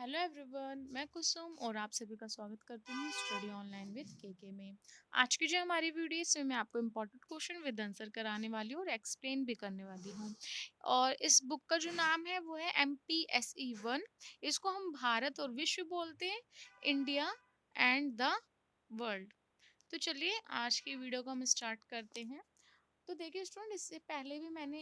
Hello everyone, मैं कुसुम और आप सभी का स्वागत करती हूँ स्टडी ऑनलाइन विद केके में। आज की जो हमारी वीडियो है इसमें मैं आपको इम्पोर्टेंट क्वेश्चन विद आंसर कराने वाली हूँ और एक्सप्लेन भी करने वाली हूँ। और इस बुक का जो नाम है वो है MPSE 1। इसको हम भारत और विश्व बोलते हैं, इंडिया एंड द वर्ल्ड। तो चलिए आज की वीडियो को हम स्टार्ट करते हैं। तो देखिए स्टूडेंट, इससे पहले भी मैंने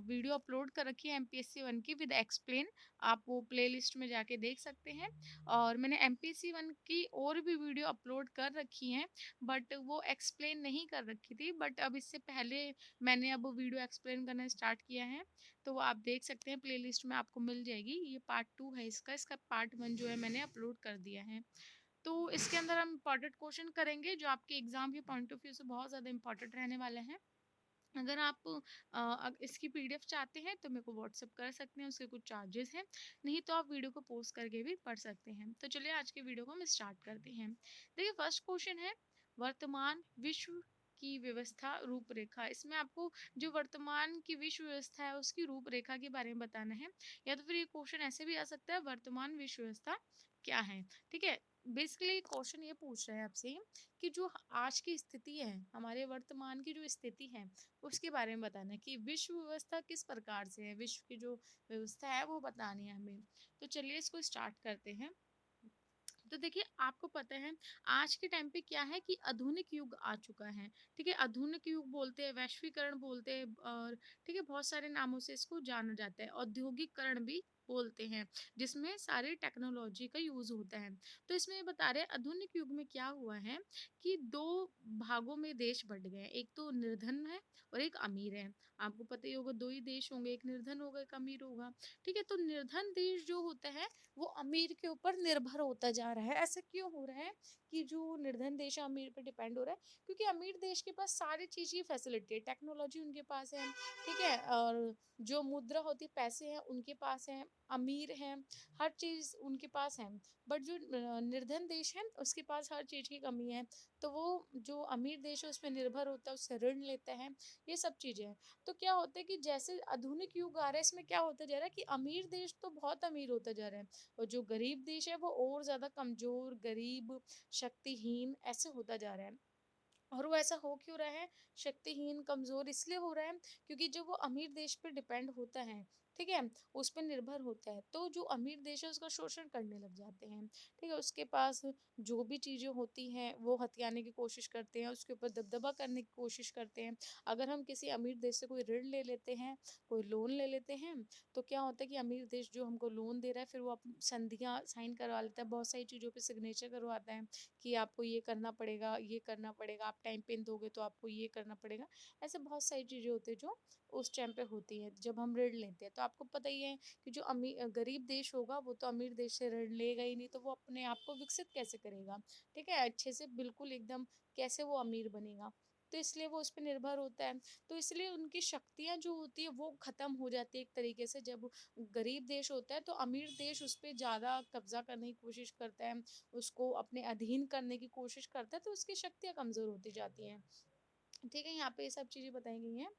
वीडियो अपलोड कर रखी है MPSE 1 की विद एक्सप्लेन। आप वो प्लेलिस्ट में जाके देख सकते हैं। और मैंने MPSE 1 की और भी वीडियो अपलोड कर रखी हैं, बट वो एक्सप्लेन नहीं कर रखी थी। बट अब इससे पहले मैंने अब वीडियो एक्सप्लेन करना स्टार्ट किया है, तो वो आप देख सकते हैं, प्लेलिस्ट में आपको मिल जाएगी। ये पार्ट 2 है इसका पार्ट 1 जो है मैंने अपलोड कर दिया है। तो इसके अंदर हम इंपॉर्टेंट क्वेश्चन करेंगे जो आपके एग्जाम के पॉइंट ऑफ व्यू से बहुत ज़्यादा इंपॉर्टेंट रहने वाले हैं। अगर आप इसकी पीडीएफ चाहते हैं तो मेरे को व्हाट्सअप कर सकते हैं, उसके कुछ चार्जेस हैं। नहीं तो आप वीडियो को पोस्ट करके भी पढ़ सकते हैं। तो चलिए आज के वीडियो को हम स्टार्ट करते हैं। देखिए फर्स्ट क्वेश्चन है, वर्तमान विश्व की व्यवस्था रूपरेखा। इसमें आपको जो वर्तमान की विश्व व्यवस्था है उसकी रूपरेखा के बारे में बताना है। या तो फिर ये क्वेश्चन ऐसे भी आ सकता है, वर्तमान विश्व व्यवस्था क्या है। ठीक है, बेसिकली क्वेश्चन ये पूछ रहा है आपसे कि जो आज की स्थिति है, हमारे वर्तमान की जो स्थिति है उसके बारे में बताना है कि विश्व व्यवस्था किस प्रकार से है, विश्व की जो व्यवस्था है वो बतानी है हमें। तो चलिए इसको स्टार्ट करते हैं। तो देखिए आपको पता है आज के टाइम पे क्या है कि आधुनिक युग आ चुका है। ठीक है, आधुनिक युग बोलते हैं, वैश्वीकरण बोलते हैं, और ठीक है बहुत सारे नामों से इसको जाना जाता है। औद्योगिकरण भी बोलते हैं, जिसमें सारी टेक्नोलॉजी का यूज होता है। तो इसमें ये बता रहे हैं आधुनिक युग में क्या हुआ है कि दो भागों में देश बंट गए हैं। एक तो निर्धन है और एक अमीर है। आपको पता ही होगा दो ही देश होंगे, एक निर्धन होगा एक अमीर होगा। ठीक है, तो निर्धन देश जो होता है वो अमीर के ऊपर निर्भर होता जा रहा है। ऐसा क्यों हो रहा है कि जो निर्धन देश है अमीर पे डिपेंड हो रहा है? क्योंकि अमीर देश के पास सारी चीज की फैसिलिटी है, टेक्नोलॉजी उनके पास है। ठीक है, और जो मुद्रा होती है, पैसे हैं उनके पास है, अमीर हैं, हर चीज उनके पास है। बट जो निर्धन देश है उसके पास हर चीज की कमी है। तो वो जो अमीर देश है उस पर निर्भर होता है, उससे ऋण लेता है, ये सब चीजें हैं। तो क्या होता है कि जैसे आधुनिक युग आ रहा है इसमें क्या होता जा रहा है कि अमीर देश तो बहुत अमीर होता जा रहा है, और जो गरीब देश है वो और ज्यादा कमजोर, गरीब, शक्तिहीन ऐसे होता जा रहा है। और वो ऐसा हो क्यों रहा है, शक्तिहीन कमजोर इसलिए हो रहा है क्योंकि जब वो अमीर देश पे डिपेंड होता है, ठीक है, उस पर निर्भर होता है, तो जो अमीर देश है उसका शोषण करने लग जाते हैं। ठीक है, उसके पास जो भी चीजें होती हैं वो हथियाने की कोशिश करते हैं, उसके ऊपर दबदबा करने की कोशिश करते हैं। अगर हम किसी अमीर देश से कोई ऋण ले लेते हैं, कोई लोन ले लेते हैं, तो क्या होता है कि अमीर देश जो हमको लोन दे रहा है फिर वो संधियां साइन करवा लेता है, बहुत सारी चीजों पे सिग्नेचर करवाता है कि आपको ये करना पड़ेगा, ये करना पड़ेगा, आप टाइम पे दोगे तो आपको ये करना पड़ेगा। ऐसे बहुत सारी चीजें होती है जो उस टाइम पे होती है जब हम ऋण लेते हैं। तो आपको पता ही है कि जो गरीब देश होगा वो तो अमीर देश से ऋण लेगा ही नहीं, तो वो अपने आप को विकसित कैसे करेगा? ठीक है, अच्छे से बिल्कुल एकदम कैसे वो अमीर बनेगा? तो इसलिए वो उस पर निर्भर होता है। तो इसलिए उनकी शक्तियां जो होती है वो खत्म हो जाती है एक तरीके से। जब गरीब देश होता है तो अमीर देश उस पर ज्यादा कब्जा करने की कोशिश करता है, उसको अपने अधीन करने की कोशिश करता है, तो उसकी शक्तियां कमजोर होती जाती हैं। ठीक है, यहाँ पे ये सब चीजें बताई गई हैं।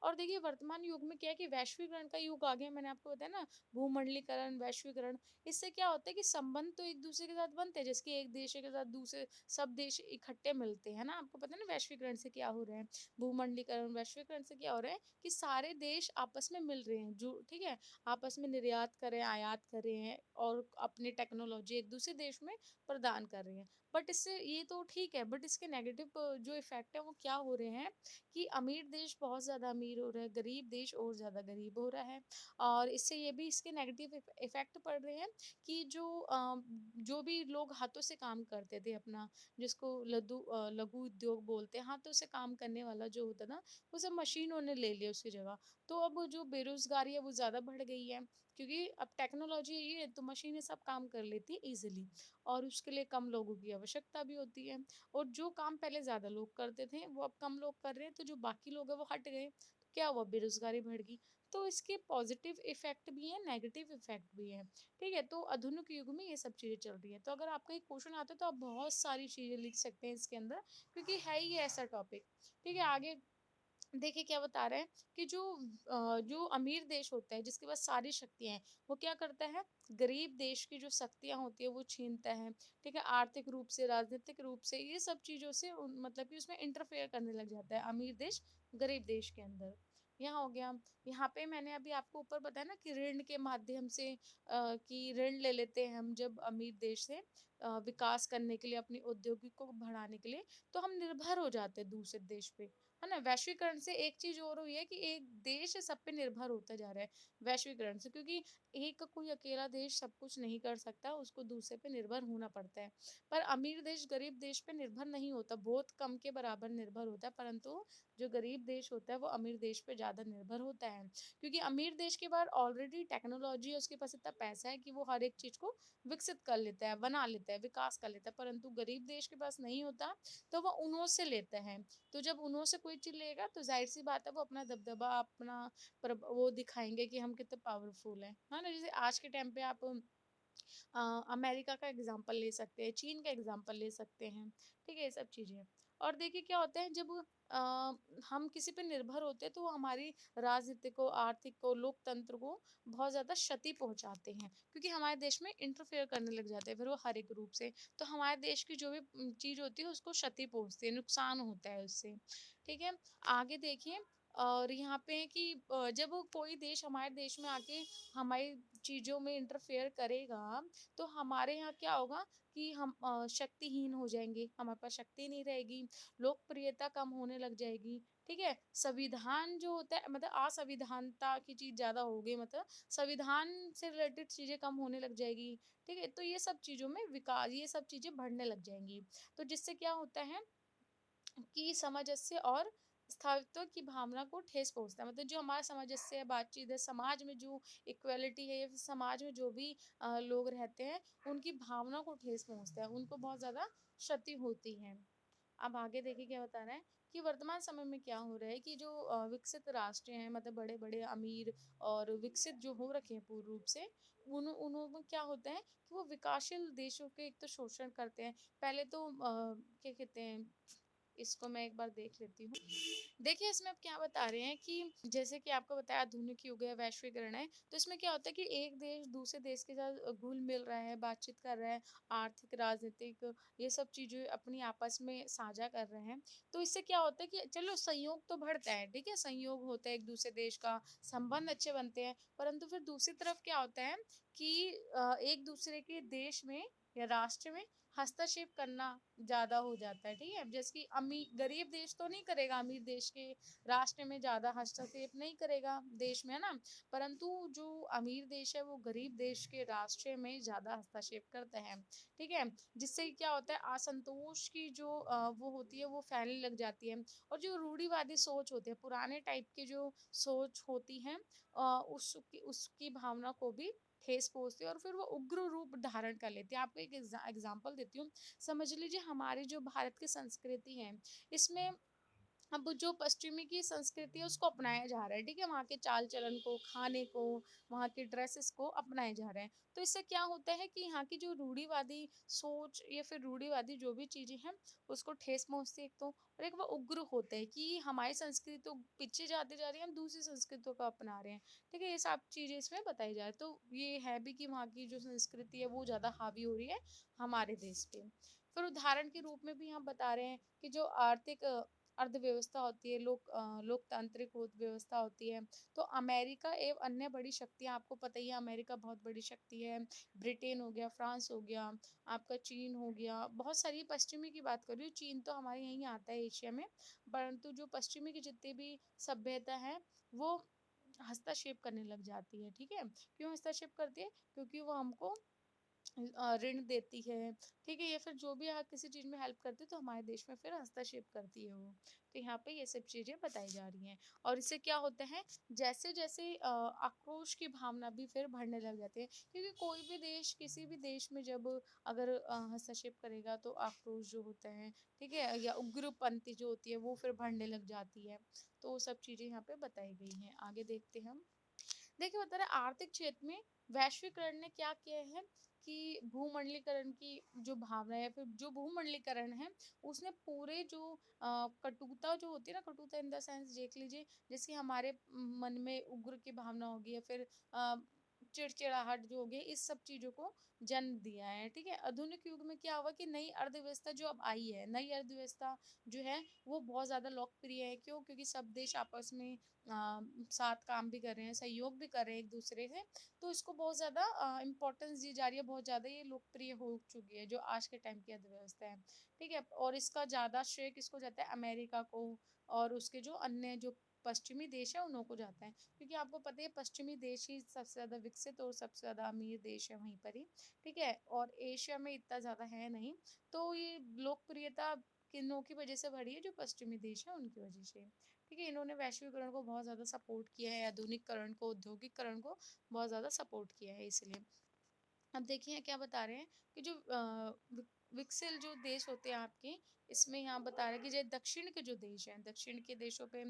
और देखिए वर्तमान युग में क्या है कि वैश्वीकरण का युग आ गया, मैंने आपको बताया ना, भूमंडलीकरण, वैश्वीकरण। इससे क्या होता है कि संबंध तो एक दूसरे के साथ बनते हैं, जैसे कि एक देश के साथ दूसरे सब देश इकट्ठे मिलते हैं ना। आपको पता है ना वैश्वीकरण से क्या हो रहा है, भूमंडलीकरण वैश्वीकरण से क्या हो रहा है कि सारे देश आपस में मिल रहे हैं, जो ठीक है, आपस में निर्यात कर रहे हैं, आयात कर रहे हैं, और अपनी टेक्नोलॉजी एक दूसरे देश में प्रदान कर रहे हैं। बट इससे ये तो ठीक है, बट इसके नेगेटिव जो इफेक्ट है वो क्या हो रहे हैं कि अमीर देश बहुत ज्यादा अमीर हो रहा है, गरीब देश और ज्यादा गरीब हो रहा है। और इससे ये भी इसके नेगेटिव इफेक्ट पड़ रहे हैं कि जो भी लोग हाथों से काम करते थे अपना, जिसको लघु उद्योग बोलते हैं, हाथों से काम करने वाला जो होता ना, वो सब मशीनों ने ले लिया उसकी जगह। तो अब जो बेरोजगारी है वो ज्यादा बढ़ गई है, क्योंकि अब टेक्नोलॉजी ये है तो मशीनें सब काम कर लेती है इजिली, और उसके लिए कम लोगों की आवश्यकता भी होती है। और जो काम पहले ज्यादा लोग करते थे वो अब कम लोग कर रहे हैं, तो जो बाकी लोग हैं वो हट गए, तो क्या हुआ, बेरोजगारी बढ़ गई। तो इसके पॉजिटिव इफेक्ट भी है, नेगेटिव इफेक्ट भी है। ठीक है, तो आधुनिक युग में ये सब चीजें चल रही है। तो अगर आपका एक क्वेश्चन आता है तो आप बहुत सारी चीजें लिख सकते हैं इसके अंदर, क्योंकि है ही ऐसा टॉपिक। ठीक है, आगे देखिए क्या बता रहे हैं कि जो अमीर देश होता है जिसके पास सारी शक्तियां हैं, वो क्या करता है, गरीब देश की जो शक्तियां होती है वो छीनता है। ठीक है, आर्थिक रूप से, राजनीतिक रूप से, ये सब चीजों से मतलब कि उसमें इंटरफेयर करने लग जाता है अमीर देश गरीब देश के अंदर। यहाँ हो गया। यहाँ पे मैंने अभी आपको ऊपर बताया ना कि ऋण के माध्यम से कि ऋण ले लेते हैं हम जब अमीर देश से विकास करने के लिए, अपनी औद्योगिक को बढ़ाने के लिए, तो हम निर्भर हो जाते हैं दूसरे देश पे, है ना। वैश्वीकरण से एक चीज और हुई है कि एक देश सब पे निर्भर होता जा रहा है वैश्वीकरण से, क्योंकि एक कोई अकेला देश सब कुछ नहीं कर सकता, उसको दूसरे पे निर्भर होना पड़ता है। पर अमीर देश गरीब देश पे निर्भर नहीं होता, बहुत कम के बराबर निर्भर होता है, परंतु जो गरीब देश होता है वो अमीर देश पे ज्यादा निर्भर होता है, क्योंकि अमीर देश के पास ऑलरेडी टेक्नोलॉजी है, उसके पास इतना पैसा है कि वो हर एक चीज को विकसित कर लेता है, बना लेता है, विकास कर लेता है, परंतु गरीब देश के पास नहीं होता, तो वो उन्हों से लेता है। तो जब उन्हों से कोई चीज़ लेगा तो ज़ाहिर-सी बात है वो अपना दबदबा, अपना वो दिखाएँगे कि हम कितने पावरफुल हैं। है ना? जैसे आज के टाइम पे आप अ, अमेरिका का एग्जाम्पल ले सकते हैं, चीन का एग्जाम्पल ले सकते हैं, ठीक है, ये सब चीज़ें। और देखिए क्या होता है जब अ, हम किसी पे निर्भर होते हैं तो वो हमारी राजनीति को, आर्थिक को, लोकतंत्र को बहुत ज़्यादा क्षति पहुंचाते हैं, क्योंकि हमारे देश में इंटरफेयर करने लग जाते हैं फिर वो हर एक रूप से। तो हमारे देश की जो भी चीज़ होती है उसको क्षति पहुंचती है, नुकसान होता है उससे। ठीक है, आगे देखिए। और यहाँ पे है कि जब कोई देश हमारे देश में आके हमारी चीज़ों में इंटरफेयर करेगा, तो हमारे यहाँ क्या होगा कि हम शक्तिहीन हो जाएँगे, हमारे पास शक्ति नहीं रहेगी, लोकप्रियता कम होने लग जाएगी, ठीक है? संविधान जो होता है मतलब असंविधानता की चीज़ ज़्यादा होगी, मतलब संविधान से रिलेटेड चीज़ें कम होने लग जाएगी, ठीक है? तो ये सब चीज़ों में ये सब चीज़ें बढ़ने लग जाएँगी। तो जिससे क्या होता है की सामंजस्य और स्थायित्व की भावना को ठेस पहुंचता है, मतलब जो हमारा सामंजस्य है, बातचीत है, समाज में जो इक्वेलिटी है, या फिर समाज में जो भी लोग रहते हैं उनकी भावना को ठेस पहुंचता है, उनको बहुत ज्यादा क्षति होती है। अब आगे देखिए क्या बता रहा है कि वर्तमान समय में क्या हो रहा है कि जो विकसित राष्ट्र हैं, मतलब बड़े बड़े अमीर और विकसित जो हो रखे हैं पूर्ण रूप से, उन्होंने क्या होता है कि वो विकासशील देशों के एक तो शोषण करते हैं। पहले तो क्या कहते हैं, इसको मैं एक बार देख लेती हूँ। देखिए इसमें अब क्या बता रहे हैं कि जैसे कि आपको बताया आधुनिक युग है, वैश्वीकरण है, तो इसमें क्या होता है कि एक देश दूसरे देश के साथ घुल मिल रहा है, बातचीत कर रहा है, आर्थिक, राजनीतिक, ये सब चीजें अपनी आपस में साझा कर रहे हैं। तो इससे क्या होता है कि चलो संयोग तो बढ़ता है, ठीक है, संयोग होता है एक दूसरे देश का, संबंध अच्छे बनते हैं, परंतु फिर दूसरी तरफ क्या होता है कि एक दूसरे के देश में या राष्ट्र में हस्तक्षेप करना ज़्यादा हो जाता है, ठीक है? जैसे कि गरीब देश तो नहीं करेगा, अमीर देश के राष्ट्र में ज़्यादा हस्तक्षेप नहीं करेगा देश में, है ना? परंतु जो अमीर देश है वो गरीब देश के राष्ट्र में ज़्यादा हस्तक्षेप करता है, ठीक है? जिससे क्या होता है, असंतोष की जो वो होती है वो फैलने लग जाती है, और जो रूढ़िवादी सोच होती है, पुराने टाइप की जो सोच होती है, उसकी उसकी भावना को भी ठेस पहुँचती है, और फिर वो उग्र रूप धारण कर लेती है। आपको एक एग्जांपल देती हूँ। समझ लीजिए हमारी जो भारत की संस्कृति है, इसमें अब जो पश्चिमी की संस्कृति है उसको अपनाया जा रहा है, ठीक है? वहाँ के चाल-चलन को, खाने को, वहाँ के ड्रेसेस को अपनाए जा रहे हैं। तो इससे क्या होता है कि यहाँ की जो रूढ़िवादी सोच या फिर रूढ़िवादी जो भी चीज़ें हैं, उसको ठेस पहुँचती है एक तो, और एक वो उग्र होता है कि हमारी संस्कृति तो पीछे जाते जा रही है, हम दूसरी संस्कृतियों को अपना रहे हैं, ठीक है? ये सब चीज़ें इसमें बताई जा रही है। तो ये है भी कि वहाँ की जो संस्कृति है वो ज़्यादा हावी हो रही है हमारे देश पे। फिर उदाहरण के रूप में भी हम बता रहे हैं कि जो आर्थिक अर्थव्यवस्था होती है, लोकतांत्रिक व्यवस्था होती है, तो अमेरिका एवं अन्य बड़ी शक्तियाँ, आपको पता ही है अमेरिका बहुत बड़ी शक्ति है, ब्रिटेन हो गया, फ्रांस हो गया, आपका चीन हो गया, बहुत सारी पश्चिमी की बात कर रही हूँ, चीन तो हमारे यहीं आता है एशिया में, परंतु जो पश्चिमी की जितनी भी सभ्यता है वो हस्तक्षेप करने लग जाती है, ठीक है? क्यों हस्तक्षेप करती है? क्योंकि वो हमको ऋण देती है, ठीक है? या फिर जो भी किसी चीज़ में हेल्प करती है तो हमारे देश में फिर हस्तक्षेप करती है वो। तो यहाँ पे ये सब चीज़ें बताई जा रही हैं, और इससे क्या होता है, जैसे-जैसे आक्रोश की भावना भी फिर बढ़ने लग जाती है, क्योंकि कोई भी देश किसी भी देश में जब अगर हस्तक्षेप करेगा तो आक्रोश जो होता है, ठीक है? या उग्रपंथी जो होती है वो फिर बढ़ने लग जाती है। तो वो सब चीज़ें यहाँ पे बताई गई हैं। आगे देखते हैं हम। देखिए बता रहे आर्थिक क्षेत्र में वैश्वीकरण ने क्या किया है कि भूमंडलीकरण की जो भावना है या फिर जो भूमंडलीकरण है, उसने पूरे जो कटुता जो होती है ना, कटुता इन द सेंस देख लीजिए, जैसे हमारे मन में उग्र की भावना होगी या फिर चिड़चिड़ाहट जो होगी, इस सब चीज़ों को जन्म दिया है, ठीक है? आधुनिक युग में क्या हुआ कि नई अर्थव्यवस्था जो अब आई है, नई अर्थव्यवस्था जो है वो बहुत ज़्यादा लोकप्रिय है। क्यों? क्योंकि सब देश आपस में साथ काम भी कर रहे हैं, सहयोग भी कर रहे हैं एक-दूसरे से, तो इसको बहुत ज़्यादा इम्पोर्टेंस दी जा रही है, बहुत ज़्यादा ये लोकप्रिय हो चुकी है, जो आज के टाइम की अर्थव्यवस्था है, ठीक है? और इसका ज़्यादा श्रेय किसको जाता है? अमेरिका को और उसके जो अन्य जो पश्चिमी देश है, उन्हों को जाता है। क्योंकि आपको पता है पश्चिमी देश ही सबसे ज़्यादा विकसित और सबसे ज़्यादा अमीर देश है वहीं पर ही, ठीक है? और एशिया में इतना ज़्यादा है नहीं, तो ये लोकप्रियता किन्हीं की वजह से बढ़ी है, जो पश्चिमी देश है उनकी वजह से। ठीक है, इन्होंने वैश्वीकरण को बहुत ज़्यादा सपोर्ट किया है, आधुनिकीकरण को, औद्योगिकरण को बहुत ज़्यादा सपोर्ट किया है इसलिए। अब देखिए क्या बता रहे हैं कि जो विकसित जो देश होते हैं आपके, इसमें यहाँ बता रहे हैं कि जो दक्षिण के जो देश हैं, दक्षिण के देशों पे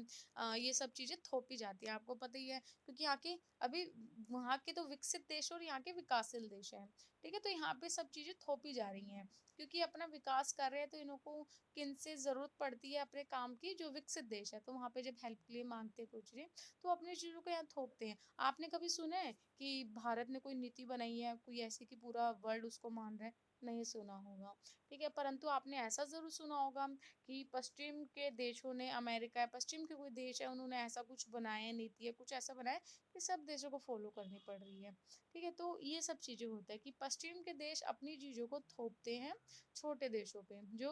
ये सब चीजें थोपी जाती है, आपको पता ही है, क्योंकि यहाँ के अभी वहाँ के तो विकसित देश और यहाँ के विकासशील देश हैं, ठीक है? तो यहाँ पे सब चीजें थोपी जा रही हैं, क्योंकि अपना विकास कर रहे हैं, तो इन्हों को किन से जरूरत पड़ती है अपने काम की, जो विकसित देश है, तो वहाँ पे जब हेल्प के लिए मांगते हैं कुछ चीजें, तो अपनी चीजों को यहाँ थोपते हैं। आपने कभी सुना है कि भारत ने कोई नीति बनाई है कोई ऐसी कि पूरा वर्ल्ड उसको मान रहा है? नहीं सुना होगा, ठीक है? परंतु आपने ऐसा ज़रूर सुना होगा कि पश्चिम के देशों ने, अमेरिका है, पश्चिम के कोई देश है, उन्होंने ऐसा कुछ बनाया है, नीति है, कुछ ऐसा बनाया है कि सब देशों को फॉलो करनी पड़ रही है, ठीक है? तो ये सब चीज़ें होता है कि पश्चिम के देश अपनी चीज़ों को थोपते हैं छोटे देशों पे, जो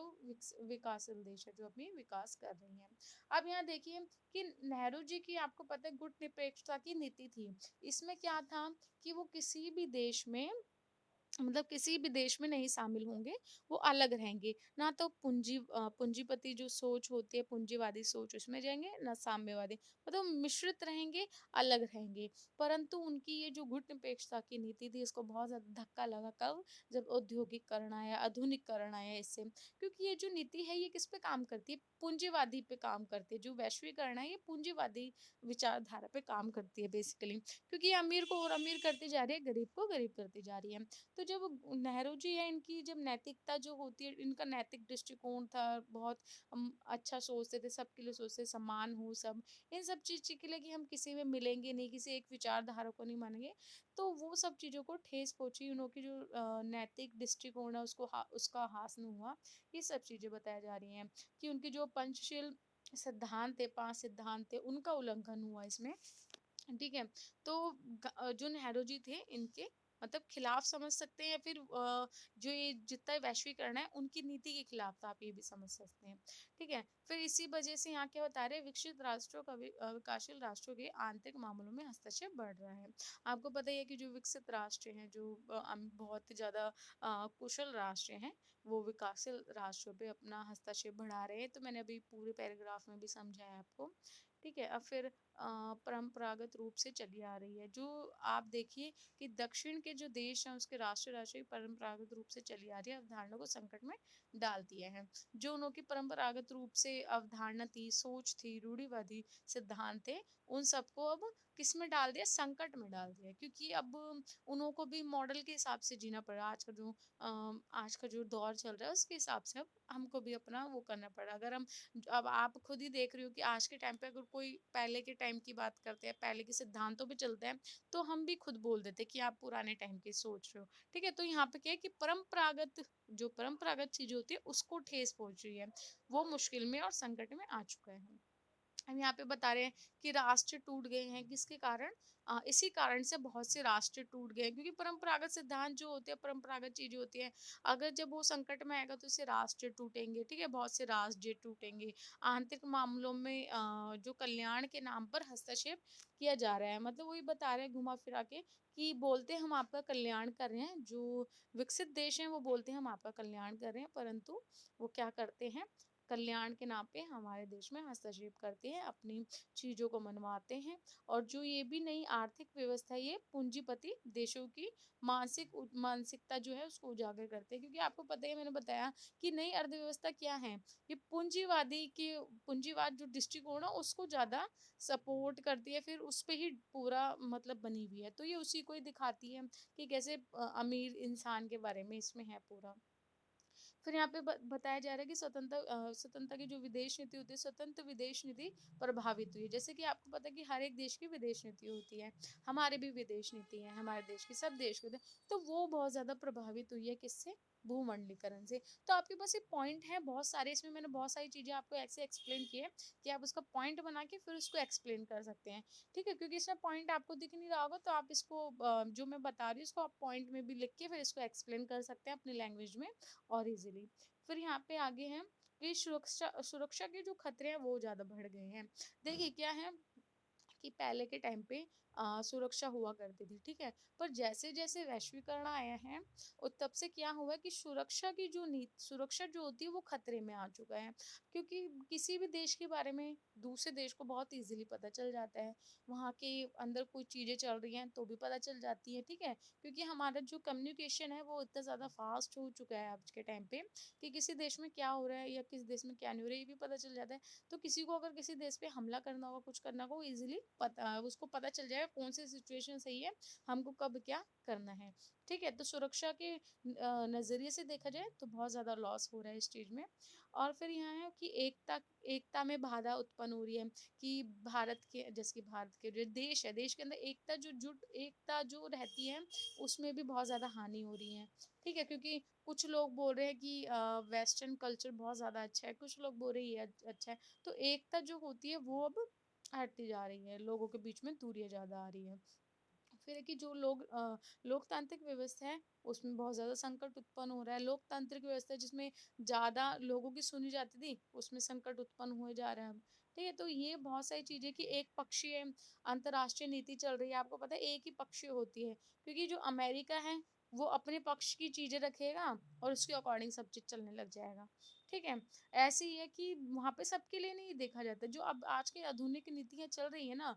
विकासशील देश है, जो अपनी विकास कर रही हैं। अब यहाँ देखिए कि नेहरू जी की आपको पता है गुटनिरपेक्षता की नीति थी। इसमें क्या था कि वो किसी भी देश में, मतलब किसी भी देश में नहीं शामिल होंगे, वो अलग रहेंगे। ना तो पूंजीपति जो सोच होती है, पूंजीवादी सोच उसमें जाएँगे, ना साम्यवादी। मतलब मिश्रित रहेंगे, अलग रहेंगे। परंतु उनकी ये जो गुटनिरपेक्षता की नीति थी, इसको बहुत ज़्यादा धक्का लगा कब? जब औद्योगिकरण आया, आधुनिकीकरण आया इससे। क्योंकि ये जो नीति है, ये किस पे काम करती है? पूंजीवादी पे काम करती है। जो वैश्वीकरण है, ये पूंजीवादी विचारधारा पे काम करती है बेसिकली। क्योंकि ये अमीर को और अमीर करती जा रही है, गरीब को गरीब करती जा रही है। तो जब नेहरू जी है, इनकी जब नैतिकता जो होती है, इनका नैतिक दृष्टिकोण था बहुत, अच्छा सोचते थे, सबके लिए सोचते, समान हो सब, इन सब चीज़ के लिए कि हम किसी में मिलेंगे नहीं, किसी एक विचारधारा को नहीं मानेंगे, तो वो सब चीज़ों को ठेस पहुंची, उनकी जो नैतिक दृष्टिकोण है उसको उसका ह्रास नहीं हुआ। ये सब चीज़ें बताई जा रही हैं कि उनकी जो पंचशील सिद्धांत है, 5 सिद्धांत थे, उनका उल्लंघन हुआ इसमें, ठीक है? तो जो नेहरू जी थे इनके मतलब खिलाफ समझ सकते हैं, या फिर जो ये जितना वैश्वीकरण है उनकी नीति के खिलाफ था, आप ये भी समझ सकते हैं, ठीक है? फिर इसी वजह से यहाँ क्या बता रहे हैं, विकसित राष्ट्रों का विकासशील राष्ट्रों के आंतरिक मामलों में हस्तक्षेप बढ़ रहा है। आपको पता ही है कि जो विकसित राष्ट्र हैं, जो बहुत ही ज्यादा कुशल राष्ट्र हैं, वो विकासशील राष्ट्रों पे अपना हस्तक्षेप बढ़ा रहे हैं, तो मैंने अभी पूरे पैराग्राफ में भी समझाया आपको, ठीक है? अब फिर परंपरागत रूप से चली आ रही है, जो आप देखिए कि दक्षिण के जो देश हैं उसके राष्ट्र परंपरागत रूप से चली आ रही है, अवधारणा को संकट में डाल दिया है। जो उनकी परंपरागत रूप से अवधारणा थी, सोच थी, रूढ़िवादी सिद्धांत थे, उन सबको अब किस में डाल दिया? संकट में डाल दिया, क्योंकि अब उन्हों को भी मॉडल के हिसाब से जीना पड़ा। आज का जो दौर चल रहा है उसके हिसाब से अब हमको भी अपना वो करना पड़ा। अगर हम, अब आप खुद ही देख रहे हो कि आज के टाइम पे अगर कोई पहले के टाइम की बात करते हैं, पहले के सिद्धांतों पे चलते हैं, तो हम भी खुद बोल देते हैं कि आप पुराने टाइम की सोच रहे हो, ठीक है? तो यहाँ पे क्या है कि परंपरागत चीजें होती है उसको ठेस पहुंच रही है, वो मुश्किल में और संकट में आ चुका है। हम यहाँ पे बता रहे हैं कि राष्ट्र टूट गए हैं, किसके कारण? इसी कारण से बहुत से राष्ट्र टूट गए हैं, क्योंकि परंपरागत सिद्धांत जो होते हैं, परंपरागत चीजें होती हैं, अगर जब वो संकट में आएगा तो इससे राष्ट्र टूटेंगे, ठीक है? बहुत से राज्य टूटेंगे। आंतरिक मामलों में जो कल्याण के नाम पर हस्तक्षेप किया जा रहा है, मतलब वही बता रहे हैं घुमा फिरा के कि बोलते हैं हम आपका कल्याण कर रहे हैं, जो विकसित देश हैं वो बोलते हैं हम आपका कल्याण कर रहे हैं, परंतु वो क्या करते हैं? कल्याण के नाम पे हमारे देश में हस्तक्षेप करते हैं, अपनी चीज़ों को मनवाते हैं। और जो ये भी नई आर्थिक व्यवस्था है, ये पूंजीपति देशों की मानसिकता जो है उसको उजागर करते हैं। क्योंकि आपको पता है, मैंने बताया कि नई अर्थव्यवस्था क्या है, ये पूंजीवाद जो दृष्टिकोण है उसको ज़्यादा सपोर्ट करती है, फिर उस पे ही पूरा मतलब बनी हुई है। तो ये उसी को ही दिखाती है कि कैसे अमीर इंसान के बारे में इसमें है पूरा। फिर यहाँ पे बताया जा रहा है कि स्वतंत्रता की जो विदेश नीति होती है, स्वतंत्र विदेश नीति प्रभावित हुई है। जैसे कि आपको पता है कि हर एक देश की विदेश नीति होती है, हमारी भी विदेश नीति है, हमारे देश की, सब देश की होती है। तो वो बहुत ज्यादा प्रभावित हुई है, किससे? भूमंडलीकरण से। तो आपके पास ये पॉइंट है बहुत सारे, इसमें मैंने बहुत सारी चीजें आपको ऐसे एक्सप्लेन की है कि आप उसका पॉइंट बना के फिर उसको एक्सप्लेन कर सकते हैं। ठीक है, क्योंकि इसमें पॉइंट आपको दिख नहीं रहा होगा, तो आप इसको जो मैं बता रही हूँ इसको आप पॉइंट में भी लिख के फिर इसको एक्सप्लेन कर सकते हैं अपनी लैंग्वेज में और इजीली। फिर यहाँ पे आगे हैं कि सुरक्षा सुरक्षा के जो खतरे हैं वो ज्यादा बढ़ गए हैं। देखिए क्या है कि पहले के टाइम पे सुरक्षा हुआ करती थी, ठीक है। पर जैसे जैसे वैश्वीकरण आया है और तब से क्या हुआ कि सुरक्षा जो होती है वो खतरे में आ चुका है। क्योंकि किसी भी देश के बारे में दूसरे देश को बहुत इजीली पता चल जाता है। वहाँ के अंदर कोई चीजें चल रही हैं तो भी पता चल जाती है, ठीक है। क्योंकि हमारा जो कम्युनिकेशन है वो इतना ज्यादा फास्ट हो चुका है आज के टाइम पे कि किसी देश में क्या हो रहा है या किस देश में क्या नहीं हो रहा है ये भी पता चल जाता है। तो किसी को अगर किसी देश पे हमला करना होगा, कुछ करना होगा, वो इजीली उसको पता चल जाएगा कौन सी सिचुएशन सही है, हमको कब क्या करना है। ठीक है, तो सुरक्षा के नजरिए से देखा जाए तो बहुत ज्यादा लॉस हो रहा है इस चीज में। और फिर यहाँ है कि एकता में बाधा उत्पन्न हो रही है कि भारत के जो देश है, देश के अंदर एकता जो रहती है उसमें भी बहुत ज्यादा हानि हो रही है। ठीक है, क्योंकि कुछ लोग बोल रहे हैं कि वेस्टर्न कल्चर बहुत ज्यादा अच्छा है, कुछ लोग बोल रहे हैं ये अच्छा है। तो एकता जो होती है वो अब हटती जा रही है, लोगों के बीच में दूरियां ज्यादा आ रही है। फिर है कि लोकतांत्रिक व्यवस्था है उसमें बहुत ज्यादा संकट उत्पन्न हो रहा है। लोकतांत्रिक व्यवस्था जिसमें ज्यादा लोगों की सुनी जाती थी उसमें संकट उत्पन्न हुए जा रहा है अब। ठीक है, तो ये बहुत सारी चीजें कि एक पक्षीय अंतर्राष्ट्रीय नीति चल रही है। आपको पता है एक ही पक्षीय होती है, क्योंकि जो अमेरिका है वो अपने पक्ष की चीजें रखेगा और उसके अकॉर्डिंग सब चीज चलने लग जाएगा। ठीक है, ऐसे ही है कि वहां पे सबके लिए नहीं देखा जाता। जो अब आज की आधुनिक नीतियां चल रही है ना,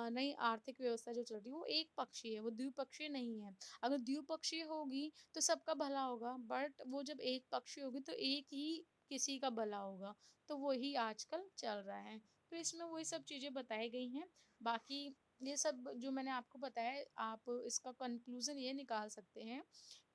नई आर्थिक व्यवस्था जो चल रही है वो एक पक्षीय है, वो द्विपक्षीय नहीं है। अगर द्विपक्षीय होगी तो सबका भला होगा, बट वो जब एक पक्षीय होगी तो एक ही किसी का भला होगा। तो वही आजकल चल रहा है। तो इसमें वही सब चीजें बताई गई हैं। बाकी ये सब जो मैंने आपको बताया, आप इसका कंक्लूजन ये निकाल सकते हैं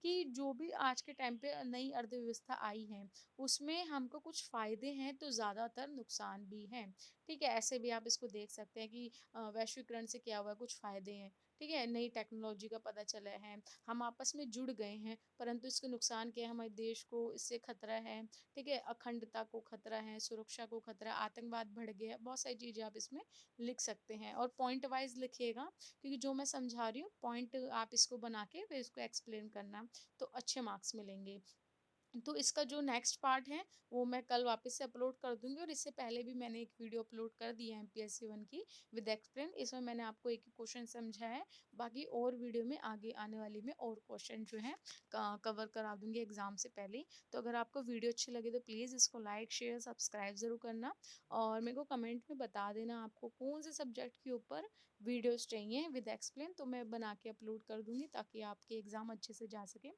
कि जो भी आज के टाइम पे नई अर्थव्यवस्था आई है उसमें हमको कुछ फायदे हैं तो ज्यादातर नुकसान भी हैं। ठीक है, ऐसे भी आप इसको देख सकते हैं कि वैश्वीकरण से क्या हुआ है, कुछ फायदे हैं। ठीक है, नई टेक्नोलॉजी का पता चला है, हम आपस में जुड़ गए हैं, परंतु इसके नुकसान क्या है, हमारे देश को इससे खतरा है। ठीक है, अखंडता को खतरा है, सुरक्षा को खतरा, आतंकवाद बढ़ गया है, बहुत सारी चीजें आप इसमें लिख सकते हैं और पॉइंट वाइज लिखिएगा। क्योंकि जो मैं समझा रही हूँ पॉइंट आप इसको बना के फिर इसको एक्सप्लेन करना, तो अच्छे मार्क्स मिलेंगे। तो इसका जो नेक्स्ट पार्ट है वो मैं कल वापस से अपलोड कर दूंगी। और इससे पहले भी मैंने एक वीडियो अपलोड कर दी है एमपीएससी 1 की विद एक्सप्लेन, इसमें मैंने आपको एक ही क्वेश्चन समझाया है। बाकी और वीडियो में आगे आने वाली में और क्वेश्चन जो है कवर करा दूंगी एग्जाम से पहले। तो अगर आपको वीडियो अच्छी लगे तो प्लीज़ इसको लाइक शेयर सब्सक्राइब ज़रूर करना। और मेरे को कमेंट में बता देना आपको कौन से सब्जेक्ट के ऊपर वीडियोस चाहिए विद एक्सप्लेन, तो मैं बना के अपलोड कर दूंगी ताकि आपके एग्ज़ाम अच्छे से जा सके।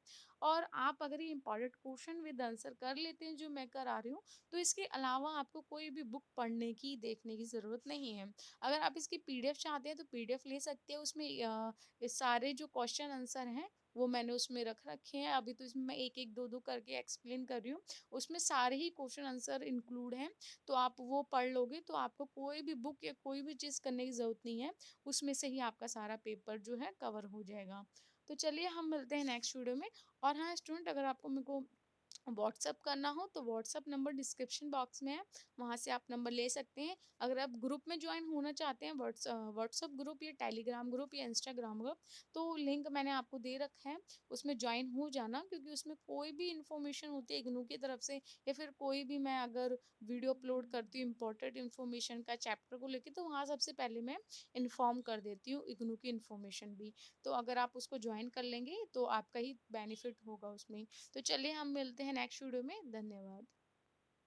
और आप अगर ये इम्पॉर्टेंट क्वेश्चन विद आंसर कर लेते हैं जो मैं करा रही हूँ, तो इसके अलावा आपको कोई भी बुक पढ़ने की देखने की ज़रूरत नहीं है। अगर आप इसकी पीडीएफ चाहते हैं तो पीडीएफ ले सकते हैं। उसमें ये सारे जो क्वेश्चन आंसर हैं वो मैंने उसमें रख रखे हैं। अभी तो इसमें मैं एक एक दो दो करके एक्सप्लेन कर रही हूँ, उसमें सारे ही क्वेश्चन आंसर इंक्लूड हैं। तो आप वो पढ़ लोगे तो आपको कोई भी बुक या कोई भी चीज़ करने की ज़रूरत नहीं है, उसमें से ही आपका सारा पेपर जो है कवर हो जाएगा। तो चलिए हम मिलते हैं नेक्स्ट वीडियो में। और हाँ स्टूडेंट, अगर आपको मेरे को व्हाट्सअप करना हो तो व्हाट्सअप नंबर डिस्क्रिप्शन बॉक्स में है, वहाँ से आप नंबर ले सकते हैं। अगर आप ग्रुप में ज्वाइन होना चाहते हैं, व्हाट्सअप ग्रुप या टेलीग्राम ग्रुप या इंस्टाग्राम ग्रुप, तो लिंक मैंने आपको दे रखा है, उसमें ज्वाइन हो जाना। क्योंकि उसमें कोई भी इंफॉर्मेशन होती है इग्नू की तरफ से, या फिर कोई भी मैं अगर वीडियो अपलोड करती हूँ इंपॉर्टेंट इन्फॉर्मेशन का चैप्टर को लेकर, तो वहाँ सबसे पहले मैं इन्फॉर्म कर देती हूँ इग्नू की इन्फॉर्मेशन भी। तो अगर आप उसको ज्वाइन कर लेंगे तो आपका ही बेनिफिट होगा उसमें। तो चलिए हम मिलते हैं नेक्स्ट वीडियो में। धन्यवाद।